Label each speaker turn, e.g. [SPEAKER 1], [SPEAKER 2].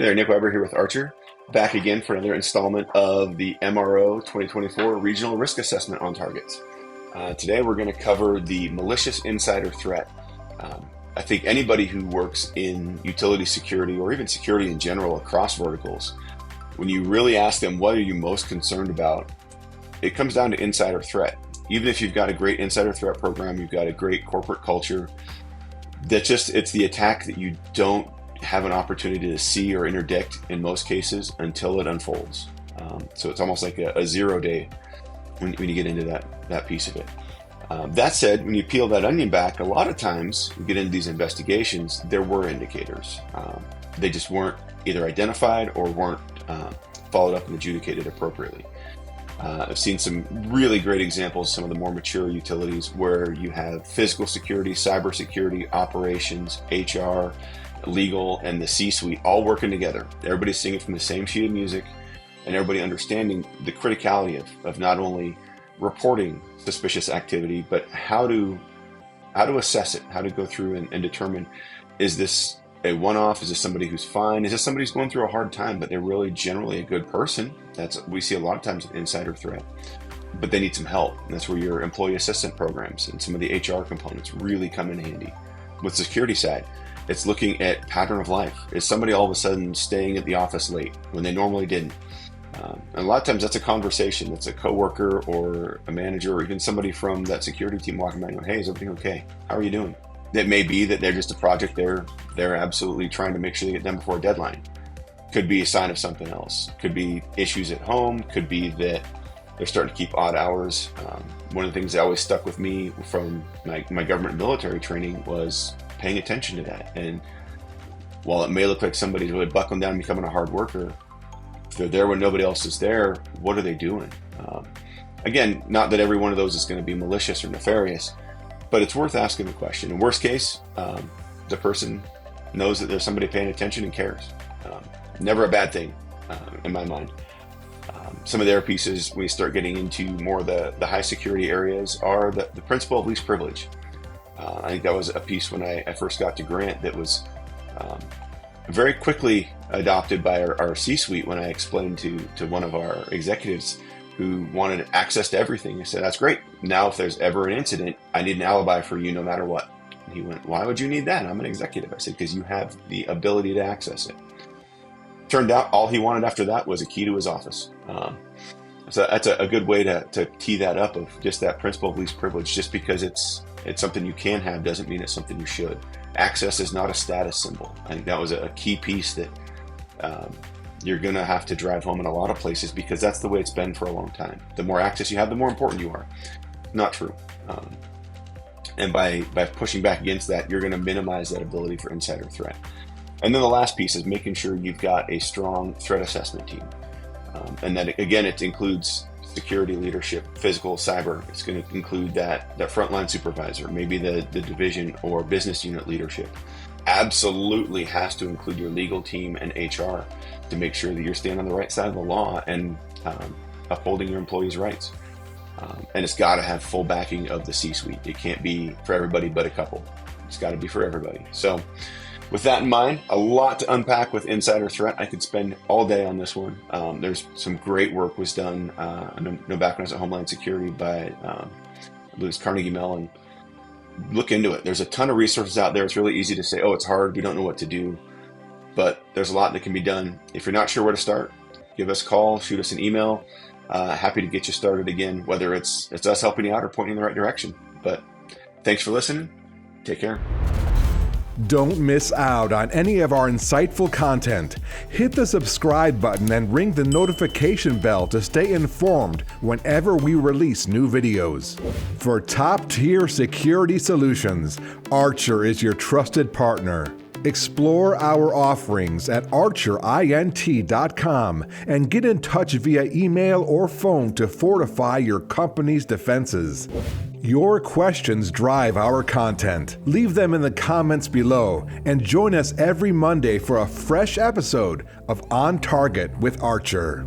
[SPEAKER 1] there, Nick Weber here with Archer, back again for another installment of the MRO 2024 Regional Risk Assessment on Targets. Today we're going to cover the Malicious Insider Threat. I think anybody who works in utility security or even security in general across verticals, when you really ask them what are you most concerned about, it comes down to insider threat. Even if you've got a great insider threat program, you've got a great corporate culture, it's the attack that you don't have an opportunity to see or interdict in most cases until it unfolds. So it's almost like a 0 day when you get into that piece of it. That said, when you peel that onion back, a lot of times you get into these investigations, there were indicators. They just weren't either identified or weren't followed up and adjudicated appropriately. I've seen some really great examples, some of the more mature utilities where you have physical security, cybersecurity, operations, HR, legal, and the C-suite all working together. Everybody's singing from the same sheet of music and everybody understanding the criticality of not only reporting suspicious activity, but how to assess it, how to go through and determine, is this a one-off? Is this somebody who's fine? Is this somebody who's going through a hard time, but they're really generally a good person? We see a lot of times an insider threat, but they need some help. And that's where your employee assistant programs and some of the HR components really come in handy. With the security side, it's looking at pattern of life. Is somebody all of a sudden staying at the office late when they normally didn't? And a lot of times that's a conversation. That's a coworker or a manager or even somebody from that security team walking by and going, hey, is everything okay? How are you doing? It may be that they're just a project they're absolutely trying to make sure they get done before a deadline. Could be a sign of something else. Could be issues at home. Could be that they're starting to keep odd hours. One of the things that always stuck with me from my government and military training was paying attention to that. And while it may look like somebody's really buckling down and becoming a hard worker, if they're there when nobody else is there, what are they doing? Again, not that every one of those is going to be malicious or nefarious, but it's worth asking the question. In worst case, the person knows that there's somebody paying attention and cares. Never a bad thing in my mind. Some of their pieces, when you start getting into more of the high security areas, are the principle of least privilege. I think that was a piece when I first got to Grant that was very quickly adopted by our C-suite when I explained to one of our executives who wanted access to everything. I said, that's great. Now, if there's ever an incident, I need an alibi for you no matter what. And he went, why would you need that? I'm an executive. I said, because you have the ability to access it. Turned out all he wanted after that was a key to his office. So that's a good way to tee that up, of just that principle of least privilege. Just because it's something you can have doesn't mean it's something you should. Access is not a status symbol. I think that was a key piece that you're going to have to drive home in a lot of places, because that's the way it's been for a long time. The more access you have, the more important you are. Not true. And by pushing back against that, you're going to minimize that ability for insider threat. And then the last piece is making sure you've got a strong threat assessment team. And that, again, it includes security leadership, physical, cyber. It's going to include that frontline supervisor, maybe the division or business unit leadership. Absolutely has to include your legal team and HR to make sure that you're staying on the right side of the law and upholding your employees' rights. And it's got to have full backing of the C-suite. It can't be for everybody but a couple. It's got to be for everybody. So with that in mind, a lot to unpack with insider threat. I could spend all day on this one. There's some great work was done. I know back when I was at Homeland Security by Carnegie Mellon. Look into it. There's a ton of resources out there. It's really easy to say, oh, it's hard, we don't know what to do. But there's a lot that can be done. If you're not sure where to start, give us a call, shoot us an email. Happy to get you started again, whether it's us helping you out or pointing in the right direction. But thanks for listening. Take care.
[SPEAKER 2] Don't miss out on any of our insightful content. Hit the subscribe button and ring the notification bell to stay informed whenever we release new videos. For top-tier security solutions, Archer is your trusted partner. Explore our offerings at archerint.com and get in touch via email or phone to fortify your company's defenses. Your questions drive our content. Leave them in the comments below and join us every Monday for a fresh episode of On Target with Archer.